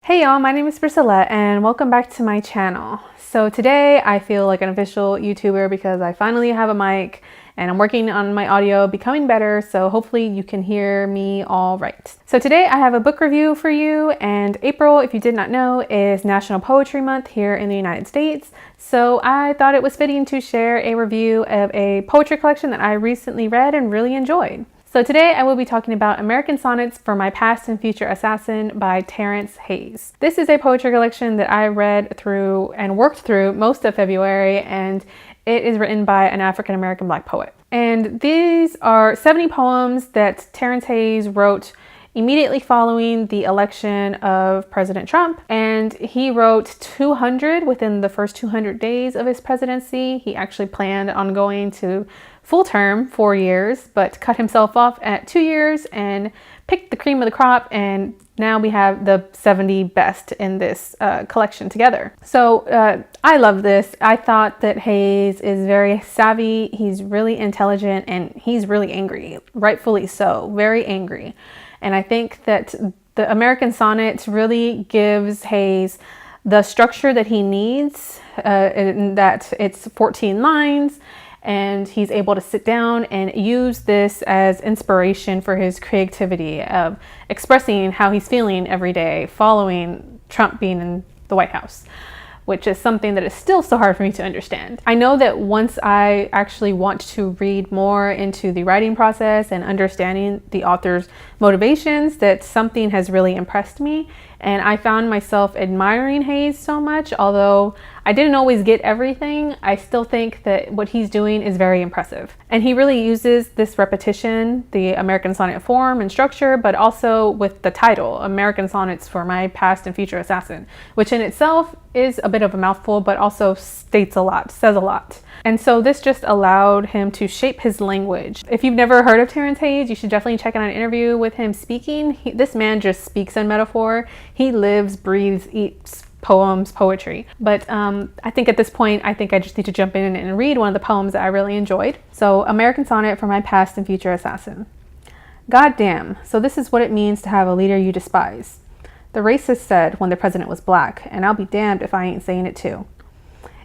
Hey y'all, my name is Priscilla and welcome back to my channel. So today I feel like an official YouTuber because I finally have a mic and I'm working on my audio becoming better, so hopefully you can hear me all right. So today I have a book review for you, and April, if you did not know, is National Poetry Month here in the United States. So I thought it was fitting to share a review of a poetry collection that I recently read and really enjoyed. So today I will be talking about American Sonnets for My Past and Future Assassin by Terrance Hayes. This is a poetry collection that I read through and worked through most of February, and it is written by an African-American Black poet. And these are 70 poems that Terrance Hayes wrote immediately following the election of President Trump. And he wrote 200 within the first 200 days of his presidency. He actually planned on going to full term 4 years, but cut himself off at 2 years and picked the cream of the crop. And now we have the 70 best in this collection together. So I love this. I thought that Hayes is very savvy. He's really intelligent and he's really angry, rightfully so, very angry. And I think that the American Sonnet really gives Hayes the structure that he needs, in that it's 14 lines, and he's able to sit down and use this as inspiration for his creativity of expressing how he's feeling every day following Trump being in the White House, which is something that is still so hard for me to understand. I know that once I actually want to read more into the writing process and understanding the author's motivations, that something has really impressed me. And I found myself admiring Hayes so much, although I didn't always get everything. I still think that what he's doing is very impressive. And he really uses this repetition, the American Sonnet form and structure, but also with the title, American Sonnets for My Past and Future Assassin, which in itself is a bit of a mouthful, but also states a lot, says a lot. And so this just allowed him to shape his language. If you've never heard of Terrance Hayes, you should definitely check out an interview with him speaking. This man just speaks in metaphor. He lives, breathes, eats poems, poetry. But I think at this point, I think I just need to jump in and read one of the poems that I really enjoyed. So, American Sonnet for My Past and Future Assassin. God damn, so this is what it means to have a leader you despise. The racist said when the president was black, and I'll be damned if I ain't saying it too.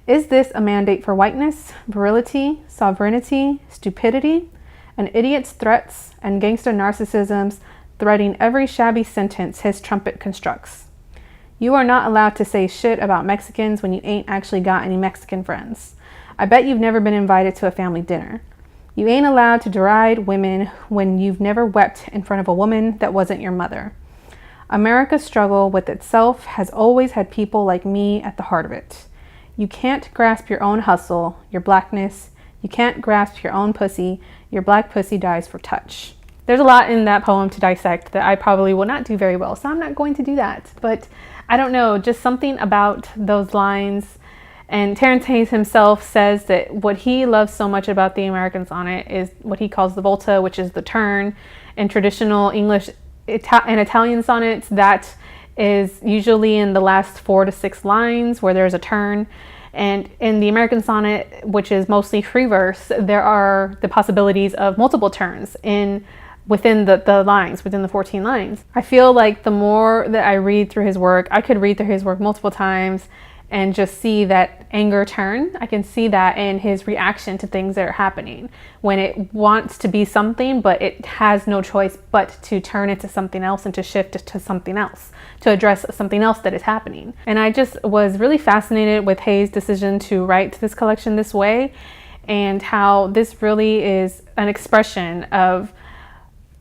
Is this a mandate for whiteness, virility, sovereignty, stupidity, an idiot's threats and gangster narcissisms threading every shabby sentence his trumpet constructs? You are not allowed to say shit about Mexicans when you ain't actually got any Mexican friends. I bet you've never been invited to a family dinner. You ain't allowed to deride women when you've never wept in front of a woman that wasn't your mother. America's struggle with itself has always had people like me at the heart of it. You can't grasp your own hustle, your blackness. You can't grasp your own pussy. Your black pussy dies for touch. There's a lot in that poem to dissect that I probably will not do very well, so I'm not going to do that. But I don't know, just something about those lines. And Terrance Hayes himself says that what he loves so much about the American Sonnet is what he calls the volta, which is the turn. In traditional English and Italian sonnets, that is usually in the last 4 to 6 lines where there's a turn. And in the American Sonnet, which is mostly free verse, there are the possibilities of multiple turns within the lines, within the 14 lines. I feel like the more that I read through his work, I could read through his work multiple times and just see that anger turn. I can see that in his reaction to things that are happening when it wants to be something, but it has no choice but to turn it to something else and to shift it to something else, to address something else that is happening. And I just was really fascinated with Hayes' decision to write this collection this way, and how this really is an expression of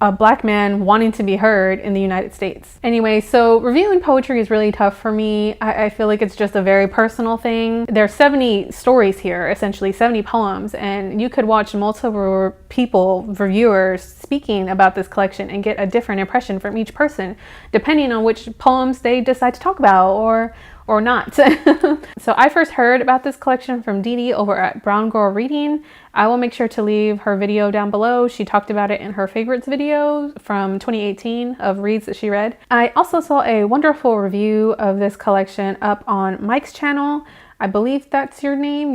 a black man wanting to be heard in the United States. Anyway, so reviewing poetry is really tough for me. I feel like it's just a very personal thing. There are 70 stories here, essentially 70 poems, and you could watch multiple people, reviewers, speaking about this collection and get a different impression from each person, depending on which poems they decide to talk about or not. So I first heard about this collection from Dee Dee over at Brown Girl Reading. I will make sure to leave her video down below. She talked about it in her favorites video from 2018 of reads that she read. I also saw a wonderful review of this collection up on Mike's channel. I believe that's your name.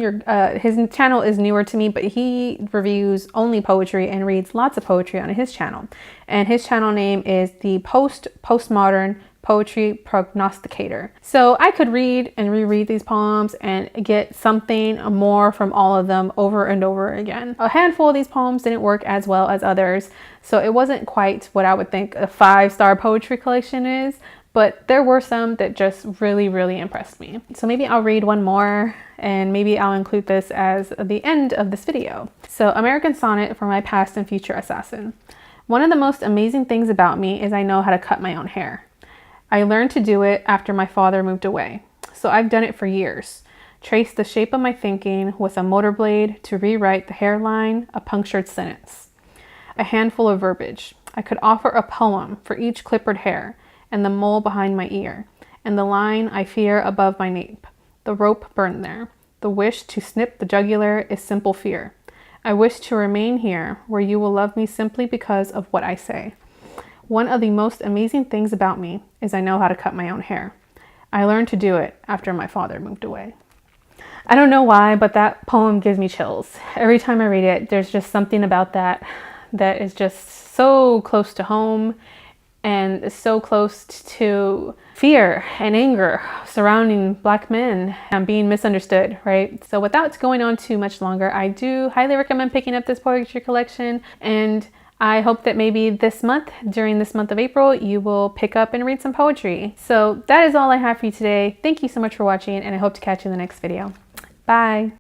His channel is newer to me, but he reviews only poetry and reads lots of poetry on his channel. And his channel name is the Postmodern poetry prognosticator. So I could read and reread these poems and get something more from all of them over and over again. A handful of these poems didn't work as well as others, so it wasn't quite what I would think a 5-star poetry collection is, but there were some that just really, really impressed me. So maybe I'll read one more and maybe I'll include this as the end of this video. So American Sonnet for my past and future assassin. One of the most amazing things about me is I know how to cut my own hair. I learned to do it after my father moved away. So I've done it for years. Traced the shape of my thinking with a motor blade to rewrite the hairline, a punctured sentence. A handful of verbiage. I could offer a poem for each clippered hair, and the mole behind my ear, and the line I fear above my nape. The rope burned there. The wish to snip the jugular is simple fear. I wish to remain here, where you will love me simply because of what I say. One of the most amazing things about me is I know how to cut my own hair. I learned to do it after my father moved away. I don't know why, but that poem gives me chills. Every time I read it, there's just something about that is just so close to home and so close to fear and anger surrounding Black men and being misunderstood, right? So without going on too much longer, I do highly recommend picking up this poetry collection, and I hope that maybe this month, during this month of April, you will pick up and read some poetry. So that is all I have for you today. Thank you so much for watching, and I hope to catch you in the next video. Bye.